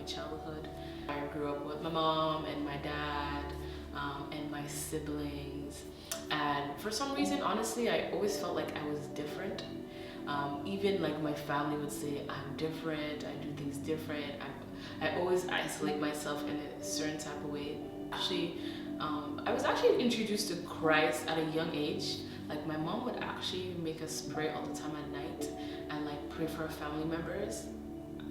my childhood. I grew up with my mom and my dad and my siblings, and for some reason, honestly, I always felt like I was different. Even like my family would say I'm different, I do things different. I always isolate myself in a certain type of way. Actually, I was actually introduced to Christ at a young age. Like my mom would actually make us pray all the time at night and like pray for our family members.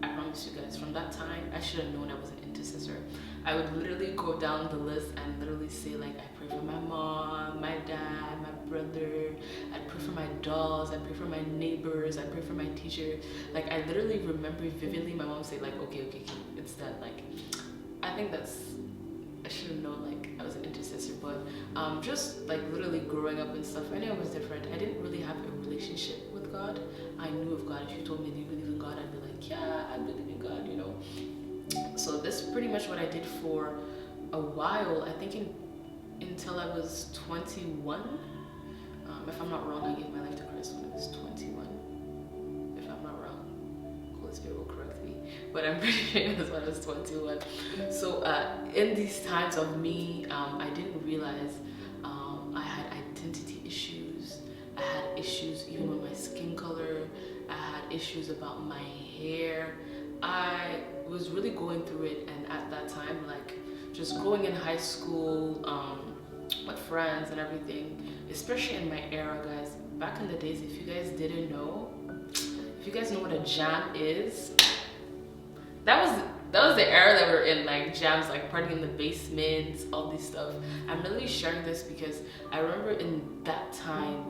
I promise you guys, from that time, I should have known I was an intercessor. I would literally go down the list and literally say like, I pray for my mom, my dad, my brother, I pray for my dolls, I pray for my neighbors, I pray for my teacher. Like I literally remember vividly my mom say like, okay, it's that. Like, I think I should have known like I was an intercessor, but just like literally growing up and stuff, I knew it was different. I didn't really have a relationship with God. I knew of God. If you told me, do you believe in God? I'd be like, yeah, I believe in God, you know. So this is pretty much what I did for a while. I think until I was 21. If I'm not wrong, I gave my life to Christ when I was 21. If I'm not wrong, Holy Spirit will correct me, but I'm pretty sure it was when I was 21. So in these times of me, I didn't realize I had identity issues. I had issues even with my skin color. I had issues about my hair. I was really going through it, and at that time, like just growing in high school with friends and everything, especially in my era, guys, back in the days, if you guys didn't know, if you guys know what a jam is, that was the era that we're in, like jams, like partying in the basements, all this stuff. I'm literally sharing this because I remember in that time,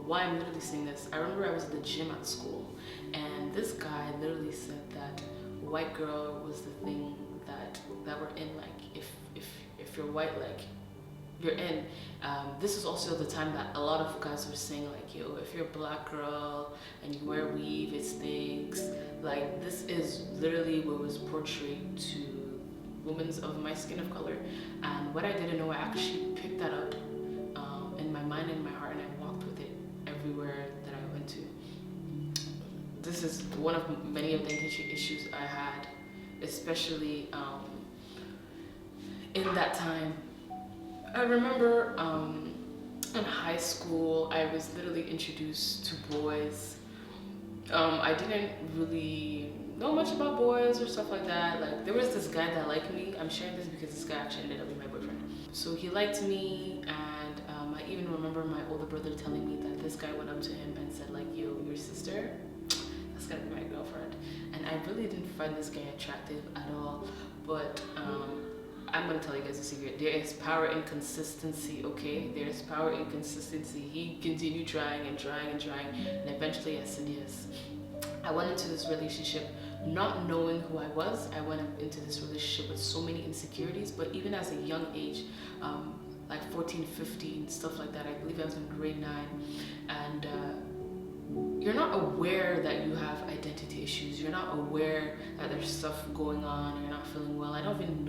why I'm literally saying this, I remember I was at the gym at school, and this guy literally said that white girl was the thing that we're in. Like if you're white, like you're in. This is also the time that a lot of guys were saying like, yo, if you're a black girl and you wear weave, it stinks. Like this is literally what was portrayed to women of my skin of color. And what I didn't know, I actually picked that up in my mind and my heart, and I walked with it everywhere that I went to. This is one of many of the issues I had, especially in that time. I remember in high school, I was literally introduced to boys. I didn't really know much about boys or stuff like that. Like there was this guy that liked me. I'm sharing this because this guy actually ended up being my boyfriend. So he liked me, and I even remember my older brother telling me that this guy went up to him and said like, yo, your sister, that's gonna be my girlfriend. And I really didn't find this guy attractive at all, but I'm gonna tell you guys a secret. There is power in consistency, okay? There's power in consistency. He continued trying and trying and trying, and eventually I said yes. I went into this relationship not knowing who I was. I went into this relationship with so many insecurities, but even as a young age, like 14, 15, stuff like that, I believe I was in grade 9, and you're not aware that you have identity issues. You're not aware that there's stuff going on. You're not feeling well. I don't even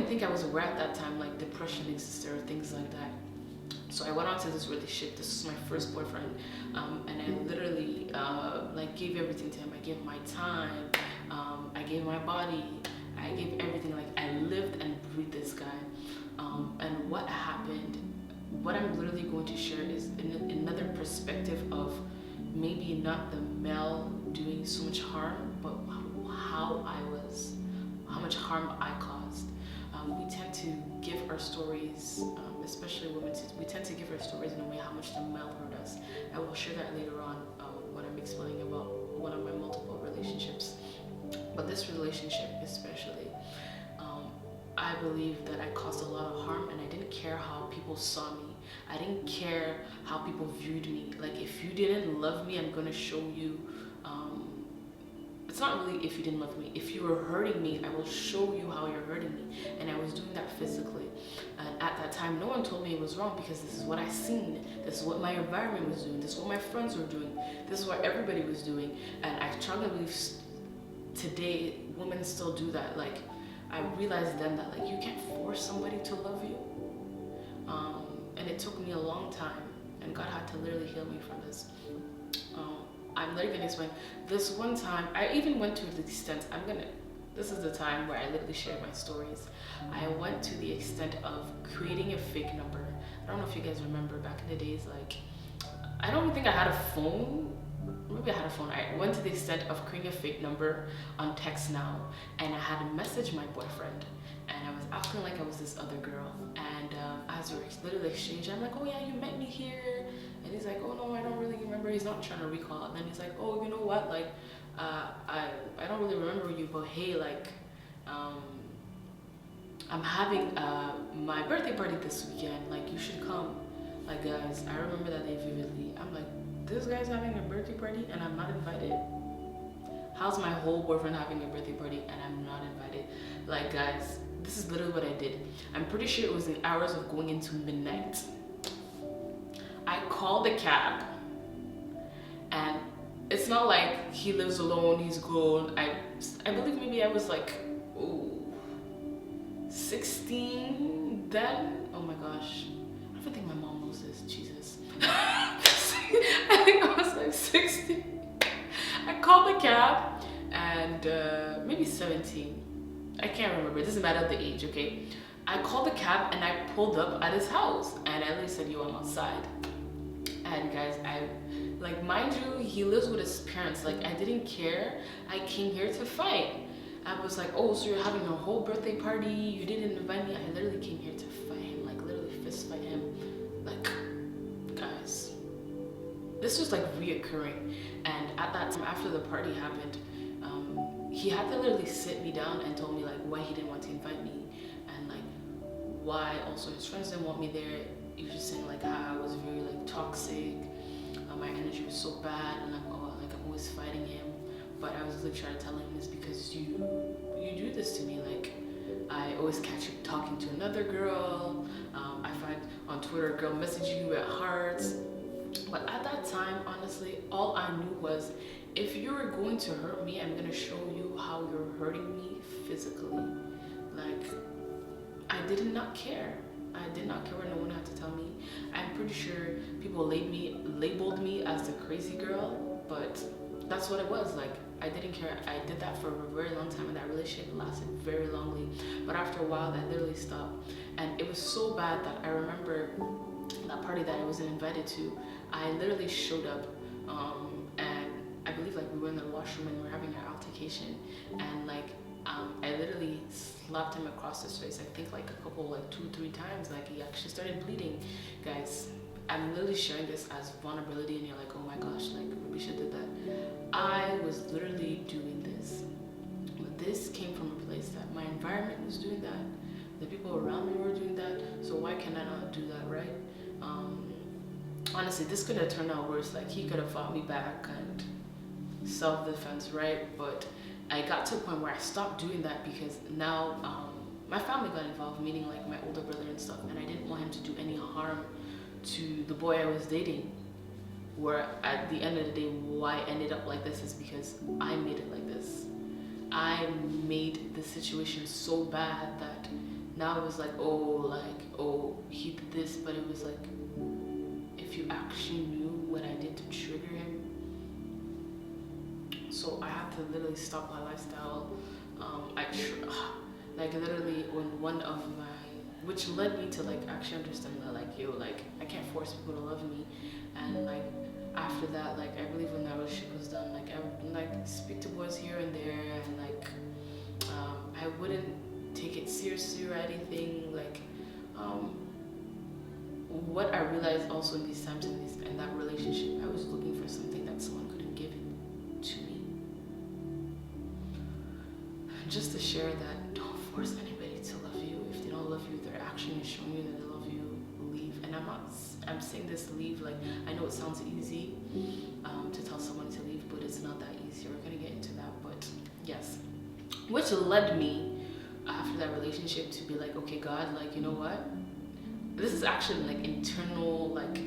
think I was aware at that time like depression existed or things like that. So I went on to this relationship. This was my first boyfriend, and I literally like gave everything to him. I gave my time, I gave my body, I gave everything. Like I lived and breathed this guy. And what happened, what I'm literally going to share is another perspective of maybe not the male doing so much harm, but how much harm I caused. We tend to give our stories, especially women, we tend to give our stories in a way how much the male hurt us. I will share that later on when I'm explaining about one of my multiple relationships. But this relationship especially, I believe that I caused a lot of harm, and I didn't care how people saw me. I didn't care how people viewed me. Like if you didn't love me, I'm gonna show you. It's not really if you didn't love me. If you were hurting me, I will show you how you're hurting me. And I was doing that physically. And at that time, no one told me it was wrong because this is what I seen. This is what my environment was doing. This is what my friends were doing. This is what everybody was doing. And I strongly believe today, women still do that. Like, I realized then that like you can't force somebody to love you. And it took me a long time. And God had to literally heal me from this. I'm literally gonna explain. This one time, I even went to the extent, this is the time where I literally share my stories. I went to the extent of creating a fake number. I don't know if you guys remember back in the days, like, I don't think I had a phone. Maybe I had a phone. I went to the extent of creating a fake number on Text Now, and I had to message my boyfriend, and I was acting like I was this other girl. And as we were literally exchanging, I'm like, oh yeah, you met me here, and he's like, oh no, I don't really remember. He's not trying to recall. And then he's like, oh, you know what? Like, I don't really remember you, but hey, like, I'm having my birthday party this weekend. Like, you should come. Like, guys, I remember that day vividly. I'm like, this guy's having a birthday party and I'm not invited. How's my whole boyfriend having a birthday party and I'm not invited? Like, guys, this is literally what I did. I'm pretty sure it was the hours of going into midnight. I called a cab, and it's not like he lives alone, he's grown. I believe maybe I was like, 16 then. Oh my gosh, I don't think my mom knows this. Jesus. I think I was like 16. I called the cab, and maybe 17. I can't remember. It doesn't matter the age, okay? I called the cab and I pulled up at his house, and I literally said, yo, I'm outside. And guys, like, mind you, he lives with his parents. Like, I didn't care. I came here to fight. I was like, oh, so you're having a whole birthday party? You didn't invite me? I literally came here to fight him, like, literally fist fight him. Like, guys, this was like reoccurring. And at that time, after the party happened, he had to literally sit me down and told me like why he didn't want to invite me, and like why also his friends didn't want me there. He was just saying like how I was very like toxic, my energy was so bad, and I'm always fighting him. But I was like trying to tell him it's because you do this to me. Like, I always catch you talking to another girl. I find on Twitter a girl messaging you at hearts. But at that time, honestly, all I knew was, if you're going to hurt me, I'm gonna show you how you're hurting me physically. Like, I did not care. I did not care what no one had to tell me. I'm pretty sure people labeled me as the crazy girl, but that's what it was. Like, I didn't care. I did that for a very long time, and that relationship lasted very longly. But after a while, that literally stopped. And it was so bad that I remember that party that I wasn't invited to. I literally showed up, and I believe like we were in the washroom and we were having an altercation, and like I literally slapped him across his face. I think like a couple, like 2-3 times. Like, he actually started bleeding. Guys, I'm literally sharing this as vulnerability, and you're like, oh my gosh, like Robisha did that. I was literally doing this, but this came from a place that my environment was doing that, the people around me were doing that, so why can I not do that, right? Honestly, this could have turned out worse. Like, he could have fought me back and self-defense, right? But I got to a point where I stopped doing that because now my family got involved, meaning like my older brother and stuff, and I didn't want him to do any harm to the boy I was dating. Where at the end of the day, why I ended up like this is because I made it like this. I made the situation so bad that now it was like, oh, he did this, but it was like, if you actually knew what I did to trigger him. So I had to literally stop my lifestyle. Like, literally when one of my, which led me to like actually understand that like, yo, like I can't force people to love me. And like after that, like I believe when that relationship was done, like I would like speak to boys here and there, and like I wouldn't take it seriously or anything. Like what I realized also in these times in that relationship, I was looking for something that someone couldn't give it to me. Just to share that, don't force anybody to love you. If they don't love you, their action is showing you that they love you. Leave. And I'm saying this, leave. Like, I know it sounds easy to tell someone to leave, but it's not that easy. We're gonna get into that, but yes. Which led me after that relationship to be like, okay, God, like, you know what? This is actually like internal like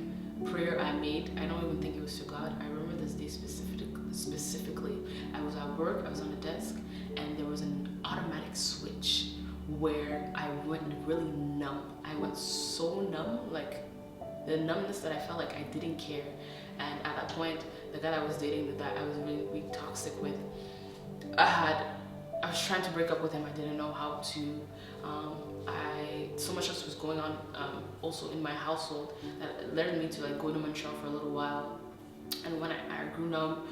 prayer I made. I don't even think it was to God. I remember this day specifically. I was at work, I was on a desk, and there was an automatic switch where I went really numb. I went so numb, like the numbness that I felt like I didn't care. And at that point, the guy that I was dating, that I was really, really toxic with, I was trying to break up with him. I didn't know how to. So much else was going on, also in my household, that led me to like go to Montreal for a little while. And when I grew numb,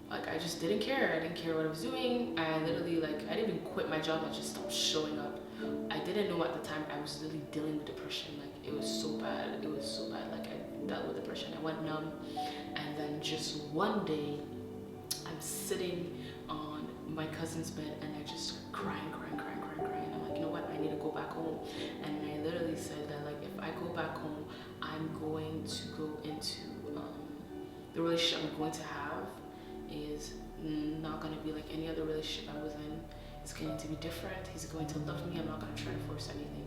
like I just didn't care. I didn't care what I was doing. I literally, like, I didn't even quit my job. I just stopped showing up. I didn't know at the time I was literally dealing with depression. Like, it was so bad. It was so bad. Like, I dealt with depression. I went numb. And then just one day, I'm sitting on my cousin's bed and I just crying. I'm like, you know what? I need to go back home. And I literally said that, like, if I go back home, I'm going to go into the relationship I'm going to have is not going to be like any other relationship I was in. It's going to be different. He's going to love me. I'm not going to try to force anything.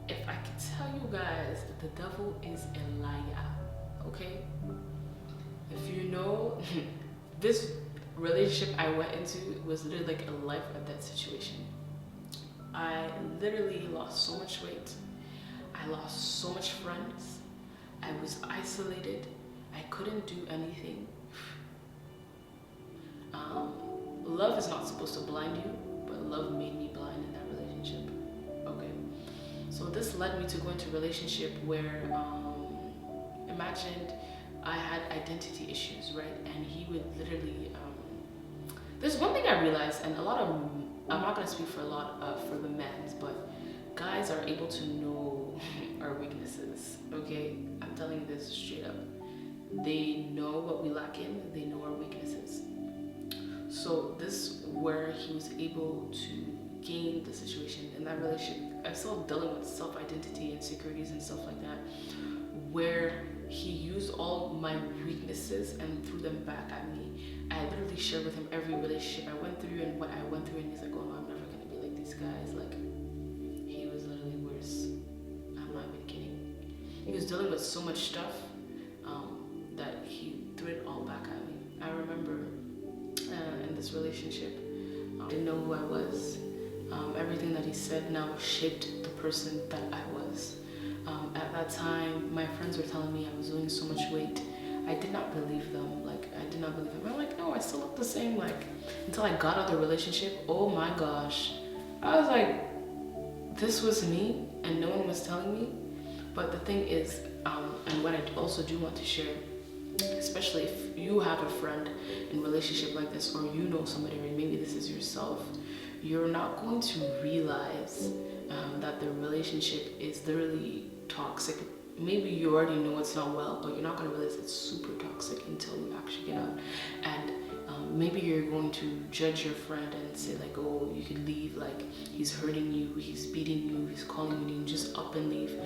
If I could tell you guys, the devil is a liar, okay? If you know, this relationship I went into was literally like a life or death situation. I literally lost so much weight. I lost so much friends. I was isolated. I couldn't do anything. Love is not supposed to blind you, but love made me blind in that relationship. Okay. So this led me to go into a relationship where, imagine I had identity issues, right? And he would literally, there's one thing I realized, and a lot of, I'm not going to speak for a lot for the men, but guys are able to know our weaknesses, okay? I'm telling you this straight up. They know what we lack in, they know our weaknesses. So this where he was able to gain the situation in that relationship. I'm still dealing with self-identity, insecurities and stuff like that, where he used all my weaknesses and threw them back at me. I literally shared with him every relationship I went through and what I went through, and he's like, oh no, I'm never gonna be like these guys. Like, he was literally worse. I'm not even kidding. He was dealing with so much stuff that he threw it all back at me. I remember in this relationship, I didn't know who I was. Everything that he said now shaped the person that I was. At that time, my friends were telling me I was losing so much weight. I did not believe them. Like, I did not believe them. I'm like, no, I still look the same. Like, until I got out of the relationship, oh my gosh. I was like, this was me and no one was telling me. But the thing is, and what I also do want to share, especially if you have a friend in a relationship like this, or you know somebody, or maybe this is yourself, you're not going to realize that the relationship is literally toxic. Maybe you already know it's not well, but you're not going to realize it's super toxic until you actually get out. And maybe you're going to judge your friend and say like, oh, you could leave, like he's hurting you, he's beating you, he's calling you, just up and leave.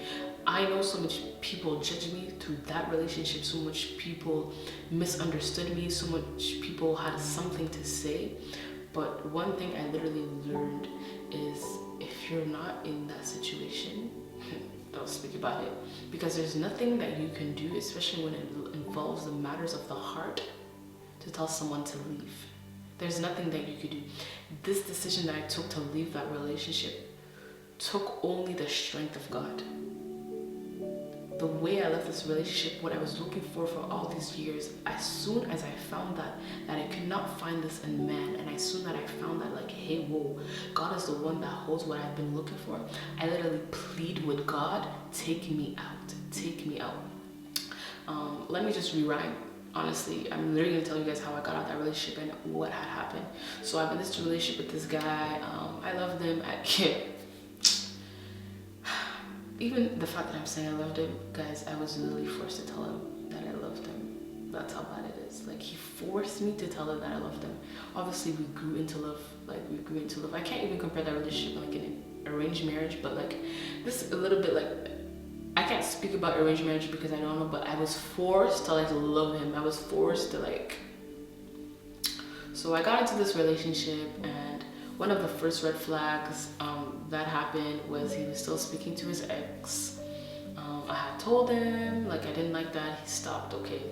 I know so much people judged me through that relationship, so much people misunderstood me, so much people had something to say. But one thing I literally learned is, if you're not in that situation, don't speak about it, because there's nothing that you can do, especially when it involves the matters of the heart, to tell someone to leave. There's nothing that you could do. This decision that I took to leave that relationship took only the strength of God. The way I left this relationship, what I was looking for all these years, as soon as I found that I could not find this in man, and as soon as I found that, like, hey, whoa, God is the one that holds what I've been looking for, I literally plead with God, take me out, take me out. Let me just rewind. Honestly, I'm literally gonna tell you guys how I got out of that relationship and what had happened. So I'm in this relationship with this guy. I loved him. I can't. Even the fact that I'm saying I loved him, guys, I was literally forced to tell him that I loved him. That's how bad it is. Like, he forced me to tell him that I loved him. Obviously, we grew into love. I can't even compare that relationship like an arranged marriage, but like this a little bit like, I can't speak about arranged marriage because I don't know, but I was forced to like love him. I was forced to like. So I got into this relationship, and one of the first red flags that happened was he was still speaking to his ex. I had told him like I didn't like that. He stopped, okay.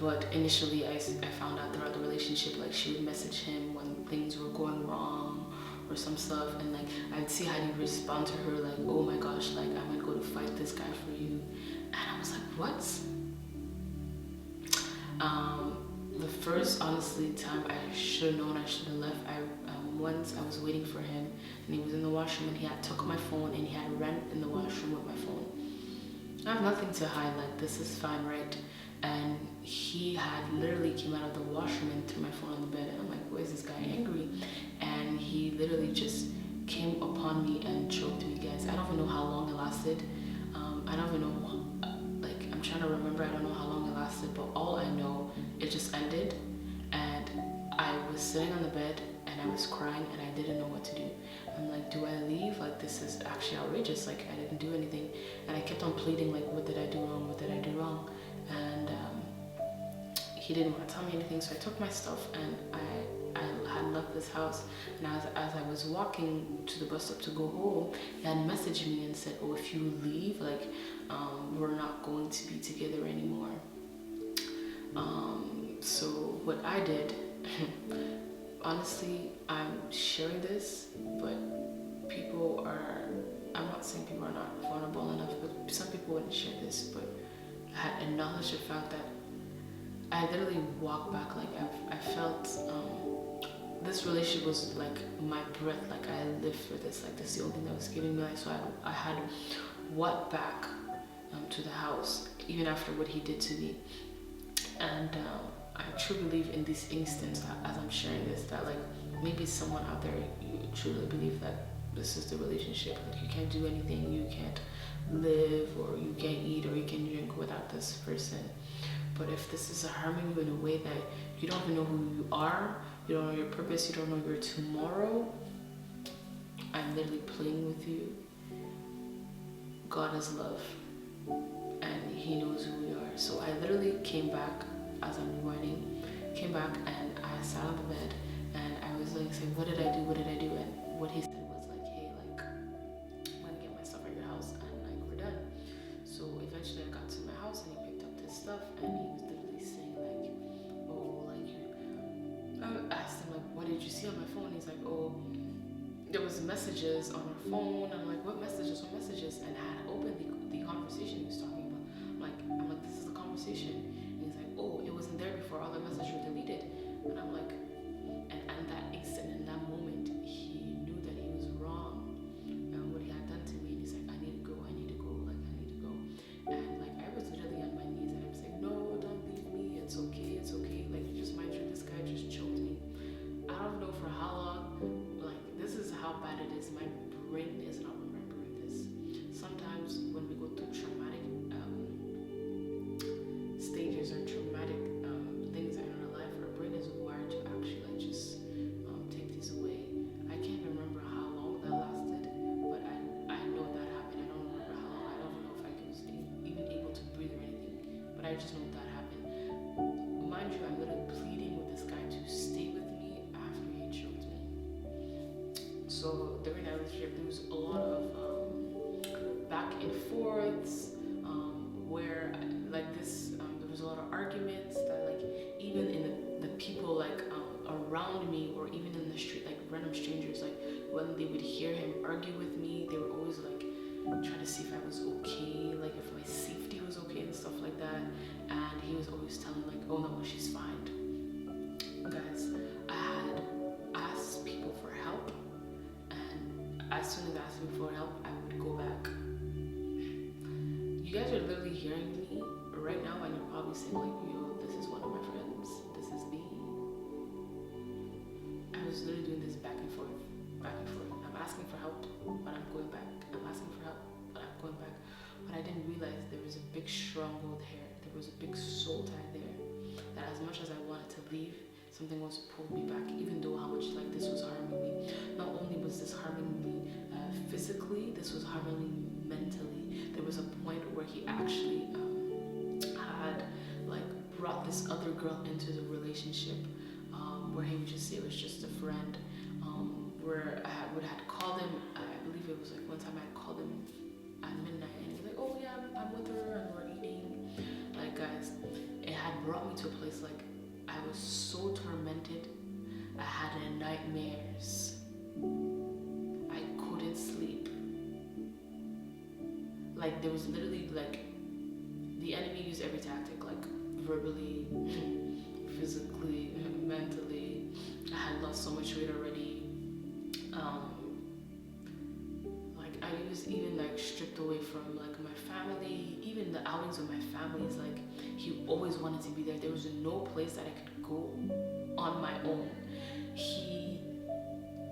But initially I found out throughout the relationship, like she would message him when things were going wrong or some stuff, and like I'd see how he'd respond to her, like, oh my gosh, like I'm gonna go to fight this guy for you. And I was like, what? The first, honestly, time I should have known I should have left. Once I was waiting for him, and he was in the washroom, and he had took my phone, and he had ran in the washroom with my phone. I have nothing to hide. Like, this is fine, right? And he had literally came out of the washroom and threw my phone on the bed. And I'm like, why is this guy angry? And he literally just came upon me and choked me, guys. I don't even know how long it lasted. I don't even know, like, I'm trying to remember. I don't know how long it lasted, but all I know, it just ended. And I was sitting on the bed and I was crying and I didn't know what to do. I'm like, do I leave? Like, this is actually outrageous. Like, I didn't do anything. And I kept on pleading, like, what did I do wrong? What did I do wrong? And he didn't want to tell me anything, so I took my stuff and I had left this house. And as I was walking to the bus stop to go home, he had messaged me and said, oh, if you leave, like, we're not going to be together anymore. So what I did, honestly, I'm sharing this, but people are, I'm not saying people are not vulnerable enough, but some people wouldn't share this, but I had acknowledged the fact that I literally walked back. Like, I felt this relationship was like my breath. Like, I lived for this. Like, this is the only thing that was giving me life. So I had walked back to the house even after what he did to me. And I truly believe in this instance, as I'm sharing this, that like maybe someone out there, you truly believe that this is the relationship. Like, you can't do anything, you can't live, or you can't eat, or you can drink without this person. But if this is harming you in a way that you don't even know who you are, you don't know your purpose, you don't know your tomorrow, I'm literally playing with you. God is love, and He knows who we are. So I literally came back as I'm rewinding, came back and I sat on the bed and I was like saying, what did I do? What did I do? And what he said was like, hey, like, I'm gonna get my stuff at your house and like we're done. So eventually I got to my house and he picked up his stuff and he was literally saying like, oh, like you. I asked him like, what did you see on my phone? He's like, oh, there was messages on our phone. I'm like, what messages? What messages? And I had opened the conversation he was talking about. I'm like, this is the conversation. And he's like, oh, it wasn't there before. All the messages were deleted. And I'm like, and that instant, in that moment, he knew that he was wrong and what he had done to me. And he's like, I need to go. Like, I need to go. And like, I was literally on my knees and I was like, no, don't leave me. It's okay. Like, just mind you, this guy just choked me. I don't know for how long. Like, this is how bad it is. My brain is not remembering this. Sometimes when we go through traumatic stages or traumatic things in our life, our brain is wired to actually like just take these away. I can't remember how long that lasted, but I know that happened. I don't remember how long. I don't even know if I was even able to breathe or anything, but I just know that happened. Mind you, I'm literally pleading with this guy to stay with me after he choked me. So during that relationship, there was a lot of back and forths where like this, there was a lot of arguments that like even in the people like around me or even in the street, like random strangers, like when they would hear him argue with me, they were always like trying to see if I was okay, like if my safety was okay and stuff like that. And he was always telling like, oh no, she's fine. Guys, I had asked people for help, and as soon as I asked people for help, I would go back. You guys are literally hearing me right now and you're probably saying like, yo, this is one of my friends, this is me. I was literally doing this back and forth. I'm asking for help, but I'm going back. I'm asking for help, but I'm going back. But I didn't realize there was a big stronghold here. There was a big soul tie there. That as much as I wanted to leave, something was pulling me back, even though how much like this was harming me. Not only was this harming me physically, this was harming me mentally. There was a point where he actually had like brought this other girl into the relationship, where he would just say it was just a friend, where I would have called him. I believe it was like one time I called him at midnight and he's like, oh yeah, I'm with her and we're eating. Like, guys, it had brought me to a place like I was so tormented. I had nightmares. I couldn't sleep. Like, there was literally like the enemy used every tactic, like verbally, physically, mentally. I had lost so much weight already. Um, like I was even like stripped away from like my family, even the outings with my family. Is like he always wanted to be there. There was no place that I could go on my own. He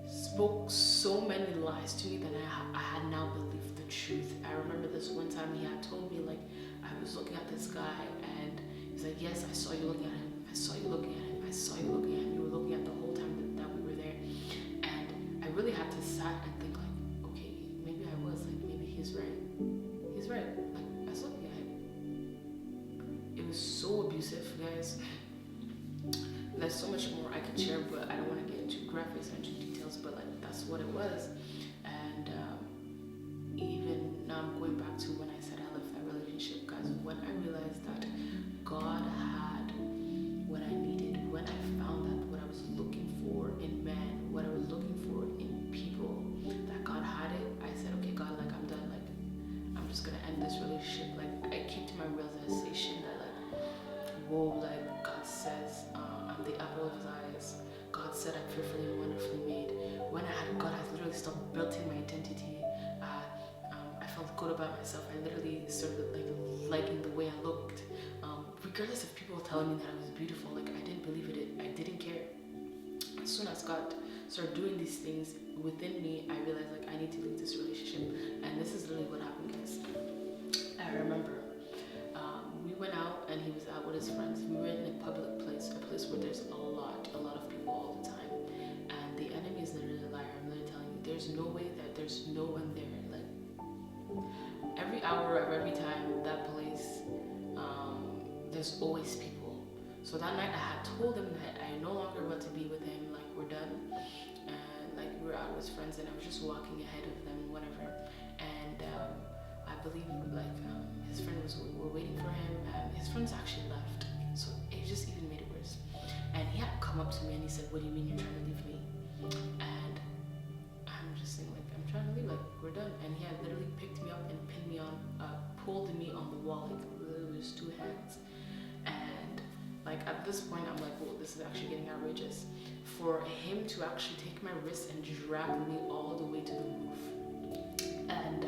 spoke so many lies to me that I had now believed the truth. I remember this one time he had told me like I was looking at this guy and he's like, yes, I saw you looking at him. I saw you looking at him. I saw you looking at him. You were looking at the whole time that we were there. And I really had to sit and think like, okay, maybe I was like, maybe he's right. He's right. Like I was looking at him. It was so abusive, guys. There's so much more I could share, but I don't want to get into graphics and into details, but like that's what it was. And even now I'm going back to when I said I left that relationship, guys, when I realized that God had what I needed, when I found that what I was looking for in men, what I was looking for in people, that God had it, I said, okay, God, like I'm done, like I'm just gonna end this relationship. Like I came to my realization that like, whoa, like God says, I'm the apple of his eyes. God said I'm fearfully and wonderfully made. When God had literally stopped building my identity. I felt good about myself. I literally started like liking the way I looked. Regardless of people telling me that I was beautiful, like I didn't believe it. I didn't care. As soon as God started doing these things within me, I realized like I need to leave this relationship. And this is literally what happened, guys. I remember we went out and he was out with his friends. We were in a public place, a place where there's a lot of people all the time. And the enemy is literally a liar. I'm literally telling you, there's no way that there's no one there. Like every hour of every time that place, there's always people. So that night I had told him that I no longer want to be with him. Like we're done, and like we were out with his friends, and I was just walking ahead of them, whatever. And I believe like his friend were waiting for him. His friends actually left, so it just even made it worse. And he had come up to me and he said, "What do you mean you're trying to leave me?" And I'm just saying like I'm trying to leave, like we're done. And he had literally picked me up and pinned me on, pulled me on the wall, like literally with his two hands. And like at this point I'm like, "Whoa, this is actually getting outrageous." For him to actually take my wrist and drag me all the way to the roof, and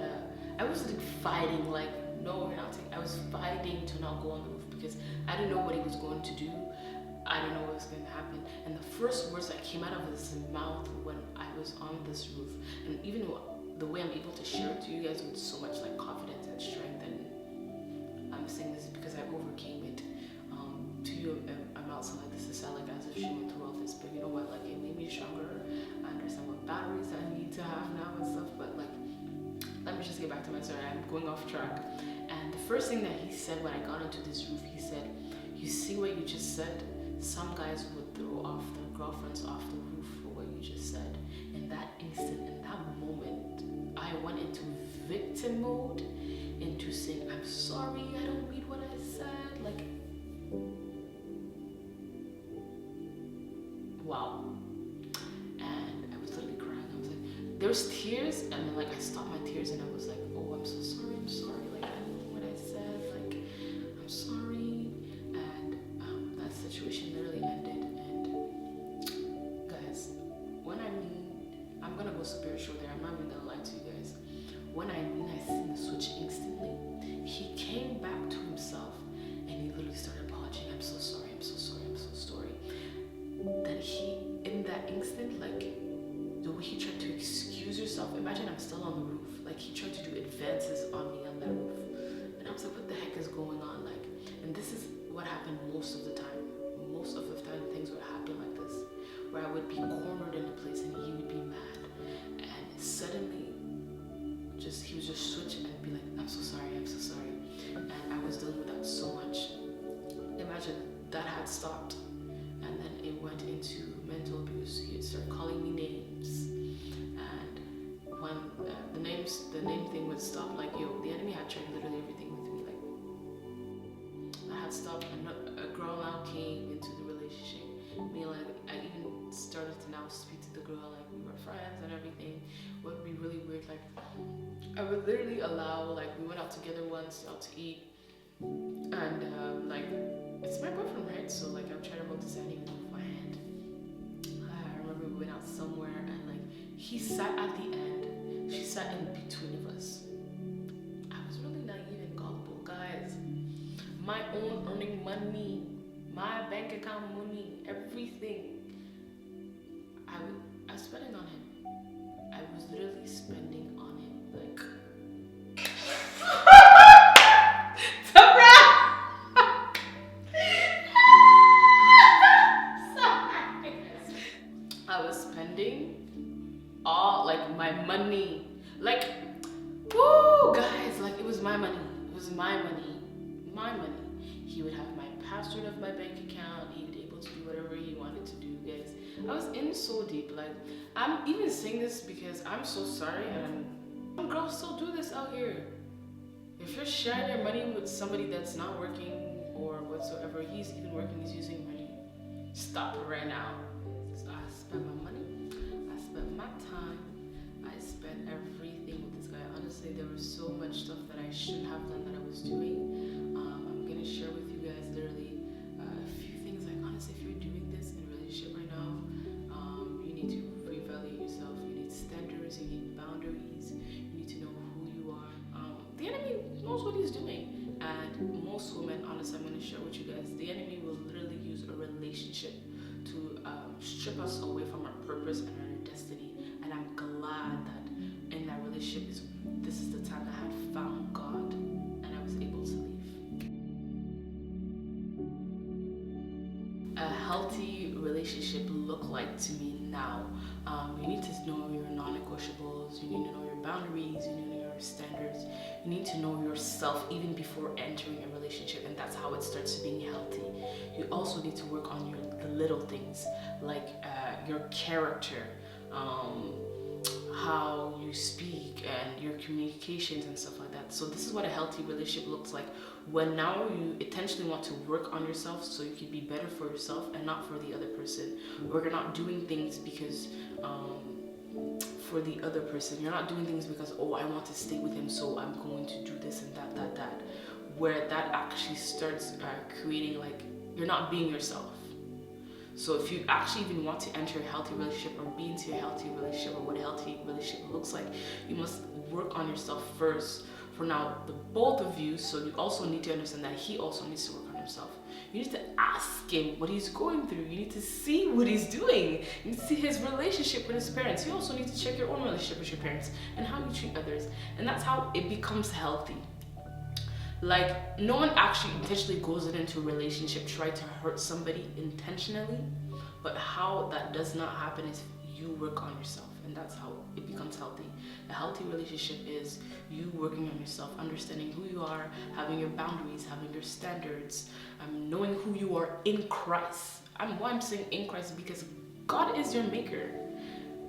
I was like fighting, like no, you're not taking. I was fighting to not go on the roof because I didn't know what he was going to do. I didn't know what was going to happen. And the first words that came out of his mouth when I was on this roof, and even the way I'm able to share it to you guys with so much like confidence and strength, and I'm saying this because I overcame it. To you, I'm not saying like this to sound like as if she went through all this, but you know what? Like it made me stronger. I understand what batteries I need to have now and stuff, but like. Let me just get back to my story. I'm going off track. And the first thing that he said when I got into this roof, he said, "You see what you just said? Some guys would throw off their girlfriends off the roof for what you just said." In that instant, in that moment, I went into victim mode, into saying, "I'm sorry, I don't mean what I said." Like, wow. And I was literally crying. I was like, there was tears, and then like I stopped my tears and I was like, "Oh, I'm so sorry, like I don't know what I said, like I'm sorry." And that situation literally ended. And guys, when I mean, I'm gonna go spiritual there, I'm not even gonna lie to you guys. When I mean I seen the switch instantly, he came back to himself and he literally started apologizing. "I'm so sorry, I'm so sorry, I'm so sorry." Then he, in that instant, like the way he tried to excuse himself, imagine I'm still on the roof, like he tried to do advances on me on that roof, and I was like, what the heck is going on? Like, and this is what happened most of the time things would happen like this, where I would be cornered in a place and he would be mad, and suddenly just he would just switch and be like, I'm so sorry, and I was dealing with that so much. Imagine that had stopped, and then it went into mental abuse. He would start calling me names, and when the name thing would stop, like, yo, the enemy had tried literally everything with me. Like, I had stopped, and a girl now came into the relationship. Me, like, I even started to now speak to the girl, like we were friends and everything. What would be really weird, like I would literally allow, like we went out together once out to eat, and like it's my my own earning money, my bank account money, everything. I was spending on him. I was literally spending on him. Like, I was spending all like my money. Like, woo, guys, like it was my money. It was my money. My money. He would have my password of my bank account. He would be able to do whatever he wanted to do, guys. I was in so deep. Like, I'm even saying this because I'm so sorry, and some girls still do this out here. If you're sharing your money with somebody that's not working or whatsoever, he's even working, he's using money. Stop it right now. So I spent my money, I spent my time, I spent everything with this guy. Honestly, there was so much stuff that I shouldn't have done that I was doing. I'm gonna share with you guys literally a few things. Like, honestly, if you're doing this in a relationship right now, you need to reevaluate yourself. You need standards, you need boundaries, you need to know who you are. The enemy knows what he's doing, and most women, honestly, I'm gonna share with you guys, the enemy will literally use a relationship to strip us away from our purpose and our destiny. And I'm glad that in that relationship this is the time that I had found God and I was able to leave. A healthy relationship look like to me now? You need to know your non-negotiables, you need to know your boundaries, you need to know your standards, you need to know yourself even before entering a relationship, and that's how it starts being healthy. You also need to work on the little things, like your character, how you speak, and your communications and stuff like that. So this is what a healthy relationship looks like, when now you intentionally want to work on yourself so you can be better for yourself and not for the other person. Or you're not doing things because for the other person. You're not doing things because, oh, I want to stay with him, so I'm going to do this and that. Where that actually starts creating, like, you're not being yourself. So if you actually even want to enter a healthy relationship or be into a healthy relationship, or what a healthy relationship looks like, you must work on yourself first. For now, the both of you, so you also need to understand that he also needs to work on himself. You need to ask him what he's going through. You need to see what he's doing. You need to see his relationship with his parents. You also need to check your own relationship with your parents and how you treat others. And that's how it becomes healthy. Like, no one actually intentionally goes into a relationship trying to hurt somebody intentionally, but how that does not happen is you work on yourself, and that's how it becomes healthy. A healthy relationship is you working on yourself, understanding who you are, having your boundaries, having your standards, knowing who you are in Christ. Why I'm saying in Christ, because God is your maker.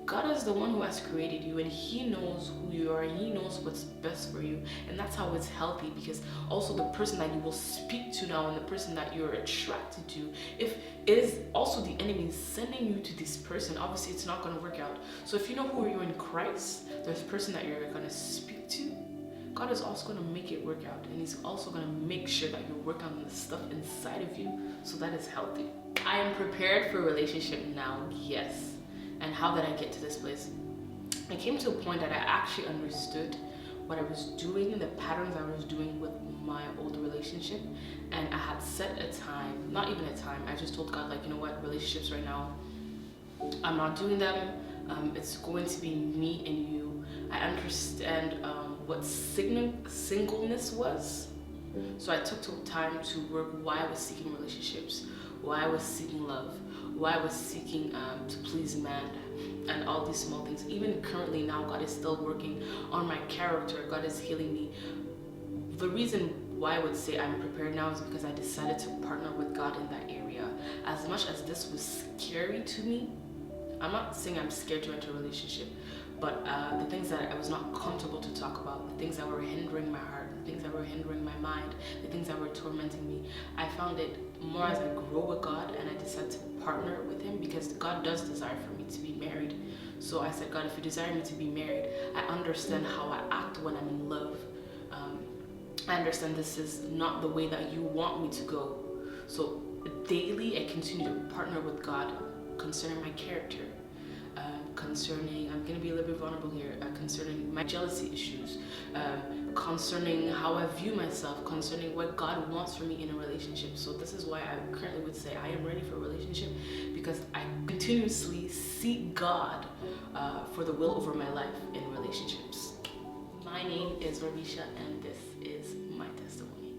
God is the one who has created you, and he knows who you are, and he knows what's best for you. And that's how it's healthy, because also the person that you will speak to now and the person that you're attracted to, if it is also the enemy sending you to this person, obviously it's not going to work out. So if you know who you are in Christ, there's a person that you're going to speak to, God is also going to make it work out, and he's also going to make sure that you're working on the stuff inside of you, so that is healthy. I am prepared for a relationship now, yes. And how did I get to this place? I came to a point that I actually understood what I was doing and the patterns I was doing with my old relationship. And I had set a time, not even a time, I just told God, like, you know what, relationships right now, I'm not doing them. It's going to be me and you. I understand what singleness was. So I took time to work why I was seeking relationships, why I was seeking love, why I was seeking to please man, and all these small things. Even currently now, God is still working on my character. God is healing me. The reason why I would say I'm prepared now is because I decided to partner with God in that area. As much as this was scary to me, I'm not saying I'm scared to enter a relationship, but the things that I was not comfortable to talk about, the things that were hindering my heart, the things that were hindering my mind, the things that were tormenting me, I found it more as I grow with God, and I decided to partner with him, because God does desire for me to be married. So I said, God, if you desire me to be married, I understand how I act when I'm in love. I understand this is not the way that you want me to go. So daily I continue to partner with God concerning my character. concerning, I'm gonna be a little bit vulnerable here, concerning my jealousy issues, concerning how I view myself, concerning what God wants for me in a relationship. So this is why I currently would say I am ready for a relationship, because I continuously seek God for the will over my life in relationships. My name is Robisha, and this is my testimony.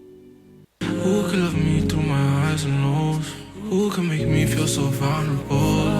Who could love me through my highs and lows? Who could make me feel so vulnerable?